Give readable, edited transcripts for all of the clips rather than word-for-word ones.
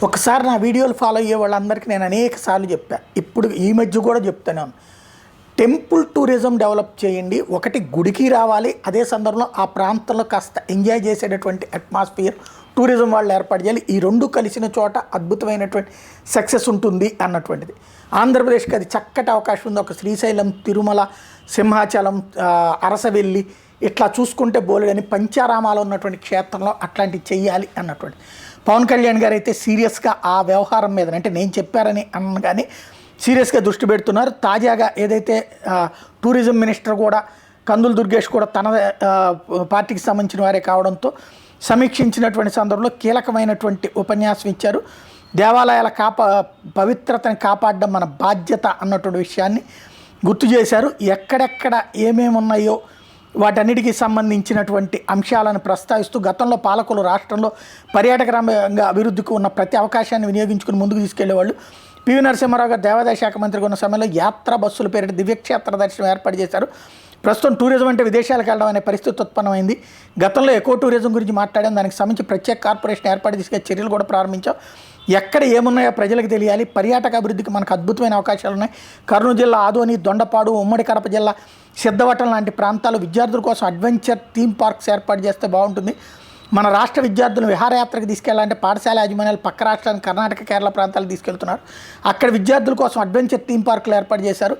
ఒకసారి నా వీడియోలు ఫాలో అయ్యే వాళ్ళందరికీ నేను అనేక సార్లు చెప్పా, ఇప్పుడు ఈ మధ్య కూడా చెప్తాను. టెంపుల్ టూరిజం డెవలప్ చేయండి. ఒకటి గుడికి రావాలి, అదే సందర్భంలో ఆ ప్రాంతంలో కాస్త ఎంజాయ్ చేసేటటువంటి అట్మాస్ఫియర్ టూరిజం వాళ్ళు ఏర్పాటు చేయాలి. ఈ రెండు కలిసిన చోట అద్భుతమైనటువంటి సక్సెస్ ఉంటుంది అన్నటువంటిది. ఆంధ్రప్రదేశ్కి అది చక్కటి అవకాశం ఉంది. ఒక శ్రీశైలం, తిరుమల, సింహాచలం, అరసవెల్లి ఇట్లా చూసుకుంటే బోలెడని పంచారామాలు ఉన్నటువంటి క్షేత్రంలో అట్లాంటివి చెయ్యాలి అన్నటువంటి. పవన్ కళ్యాణ్ గారు అయితే సీరియస్గా ఆ వ్యవహారం మీద, అంటే నేను చెప్పారని అనగానే సీరియస్గా దృష్టి పెడుతున్నారు. తాజాగా ఏదైతే టూరిజం మినిస్టర్ కూడా కందుల దుర్గేష్ కూడా తన పార్టీకి సంబంధించిన వారే కావడంతో సమీక్షించినటువంటి సందర్భంలో కీలకమైనటువంటి ఉపన్యాసం ఇచ్చారు. దేవాలయాల పవిత్రతని కాపాడడం మన బాధ్యత అన్నటువంటి విషయాన్ని గుర్తు చేశారు. ఎక్కడెక్కడ ఏమేమి ఉన్నాయో వాటన్నిటికీ సంబంధించినటువంటి అంశాలను ప్రస్తావిస్తూ గతంలో పాలకులు రాష్ట్రంలో పర్యాటక రంగ అభివృద్ధికి ఉన్న ప్రతి అవకాశాన్ని వినియోగించుకుని ముందుకు తీసుకెళ్లేవాళ్ళు. పివి నరసింహారావు గారు దేవాదాయ శాఖ మంత్రిగా ఉన్న సమయంలో యాత్రా బస్సుల పేరిట దివ్యక్షేత్ర దర్శనం ఏర్పాటు చేశారు. ప్రస్తుతం టూరిజం అంటే విదేశాలకు వెళ్ళడం అనే పరిస్థితి ఉత్పన్నమైంది. గతంలో ఎకో టూరిజం గురించి మాట్లాడాం. దానికి సంబంధించి ప్రత్యేక కార్పొరేషన్ ఏర్పాటు చేసే చర్యలు కూడా ప్రారంభించాం. ఎక్కడ ఏమున్నాయో ప్రజలకు తెలియాలి. పర్యాటక అభివృద్ధికి మనకు అద్భుతమైన అవకాశాలు ఉన్నాయి. కర్నూలు జిల్లా ఆదోని, దొండపాడు, ఉమ్మడి కడప జిల్లా సిద్ధవటం లాంటి ప్రాంతాలు విద్యార్థుల కోసం అడ్వెంచర్ థీమ్ పార్క్స్ ఏర్పాటు చేస్తే బాగుంటుంది. మన రాష్ట్ర విద్యార్థులను విహారయాత్రకు తీసుకెళ్లాలంటే పాఠశాల యాజమాన్యాలు పక్క రాష్ట్రానికి కర్ణాటక, కేరళ ప్రాంతాలకు తీసుకెళ్తున్నారు. అక్కడ విద్యార్థుల కోసం అడ్వెంచర్ థీమ్ పార్కులు ఏర్పాటు చేశారు.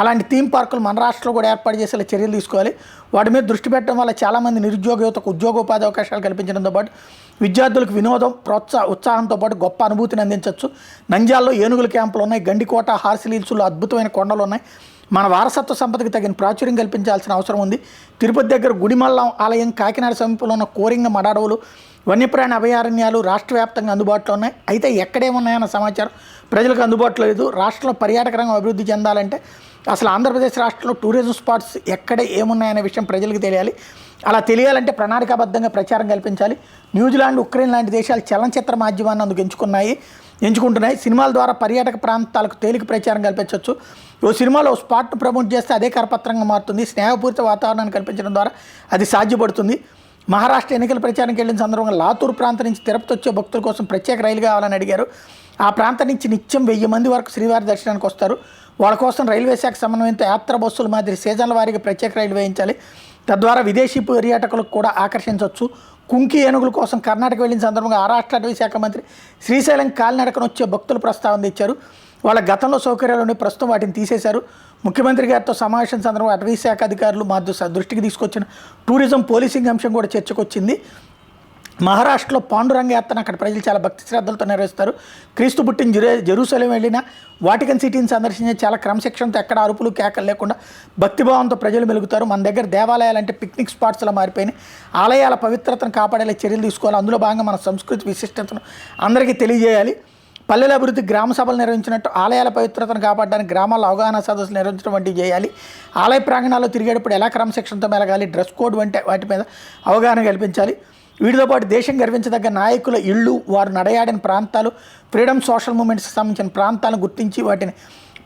అలాంటి థీమ్ పార్కులు మన రాష్ట్రంలో కూడా ఏర్పాటు చేసేలా చర్యలు తీసుకోవాలి. వాటి మీద దృష్టి పెట్టడం వల్ల చాలామంది నిరుద్యోగ యువతకు ఉద్యోగోపాధి అవకాశాలు కల్పించడంతో పాటు విద్యార్థులకు వినోదం, ఉత్సాహంతో పాటు గొప్ప అనుభూతిని అందించవచ్చు. నంద్యాలలో ఏనుగుల క్యాంపులు ఉన్నాయి. గండికోట, హార్సిల్ హిల్స్లో అద్భుతమైన కొండలు ఉన్నాయి. మన వారసత్వ సంపదకి తగిన ప్రాచుర్యం కల్పించాల్సిన అవసరం ఉంది. తిరుపతి దగ్గర గుడిమల్లం ఆలయం, కాకినాడ సమీపంలో ఉన్న కోరింగ మడాడవులు, వన్యప్రాణి అభయారణ్యాలు రాష్ట్ర వ్యాప్తంగా అందుబాటులో ఉన్నాయి. అయితే ఎక్కడేమున్నాయన్న సమాచారం ప్రజలకు అందుబాటులో లేదు. రాష్ట్రంలో పర్యాటక రంగం అభివృద్ధి చెందాలంటే అసలు ఆంధ్రప్రదేశ్ రాష్ట్రంలో టూరిజం స్పాట్స్ ఎక్కడ ఏమున్నాయనే విషయం ప్రజలకు తెలియాలి. అలా తెలియాలంటే ప్రణాళికాబద్ధంగా ప్రచారం కల్పించాలి. న్యూజిలాండ్, ఉక్రెయిన్ లాంటి దేశాలు చలనచిత్ర మాధ్యమాన్ని అందుకు ఎంచుకుంటున్నాయి. సినిమాల ద్వారా పర్యాటక ప్రాంతాలకు తేలిక ప్రచారం కల్పించవచ్చు. ఓ సినిమాలో స్పాట్ను ప్రమోట్ చేస్తే అదే కరపత్రంగా మారుతుంది. స్నేహపూరిత వాతావరణాన్ని కల్పించడం ద్వారా అది సాధ్యపడుతుంది. మహారాష్ట్ర ఎన్నికల ప్రచారానికి వెళ్ళిన సందర్భంగా లాతూర్ ప్రాంతం నుంచి తిరుపతి వచ్చే భక్తుల కోసం ప్రత్యేక రైలు కావాలని అడిగారు. ఆ ప్రాంతం నుంచి నిత్యం 1000 మంది వరకు శ్రీవారి దర్శనానికి వస్తారు. వాళ్ళ కోసం రైల్వే శాఖ సమన్వయంతో యాత్రా బస్సుల మాదిరి సీజన్ల వారీగా ప్రత్యేక రైలు వేయించాలి. తద్వారా విదేశీ పర్యాటకులకు కూడా ఆకర్షించవచ్చు. కుంకి ఏనుగుల కోసం కర్ణాటక వెళ్ళిన సందర్భంగా ఆ రాష్ట్ర అటవీ శాఖ మంత్రి శ్రీశైలం కాలినడకను వచ్చే భక్తుల ప్రస్తావన తెచ్చారు. వాళ్ళ గతంలో సౌకర్యాలు ఉండి ప్రస్తుతం వాటిని తీసేశారు. ముఖ్యమంత్రి గారితో సమావేశం సందర్భంగా అటవీ శాఖ అధికారులు మా దృష్టికి తీసుకొచ్చిన టూరిజం పోలీసింగ్ అంశం కూడా చర్చకు వచ్చింది. మహారాష్ట్రలో పాండురంగ యాత్రను అక్కడ ప్రజలు చాలా భక్తి శ్రద్ధలతో నిర్వహిస్తారు. క్రీస్తు పుట్టిన జెరూసలేం వెళ్ళిన వాటికన్ సిటీని సందర్శించే చాలా క్రమశిక్షణతో ఎక్కడ అరుపులు కేకలు లేకుండా భక్తిభావంతో ప్రజలు మెలుగుతారు. మన దగ్గర దేవాలయాలంటే పిక్నిక్ స్పాట్స్లా మారిపోయినాయి. ఆలయాల పవిత్రతను కాపాడేలా చర్యలు తీసుకోవాలి. అందులో భాగంగా మన సంస్కృతి విశిష్టతను అందరికీ తెలియజేయాలి. పల్లెల అభివృద్ధి గ్రామ సభలు నిర్వహించినట్టు ఆలయాల పవిత్రతను కాపాడడానికి గ్రామాల్లో అవగాహన సదస్సులు నిర్వహించడం వంటివి చేయాలి. ఆలయ ప్రాంగణాల్లో తిరిగేటప్పుడు ఎలా క్రమశిక్షణతో మెలగాలి, డ్రెస్ కోడ్ వంటి వాటి మీద అవగాహన కల్పించాలి. వీటితో పాటు దేశం గర్వించదగ్గ నాయకుల ఇళ్ళు, వారు నడయాడిన ప్రాంతాలు, ఫ్రీడమ్ సోషల్ మూమెంట్స్కి సంబంధించిన ప్రాంతాలను గుర్తించి వాటిని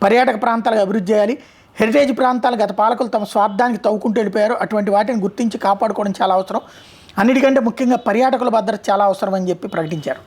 పర్యాటక ప్రాంతాలకు అభివృద్ధి చేయాలి. హెరిటేజ్ ప్రాంతాలు గత పాలకులు తమ స్వార్థానికి తవ్వుకుంటూ వెళ్ళిపోయారు. అటువంటి వాటిని గుర్తించి కాపాడుకోవడం చాలా అవసరం. అన్నిటికంటే ముఖ్యంగా పర్యాటకుల భద్రత చాలా అవసరం అని చెప్పి ప్రకటించారు.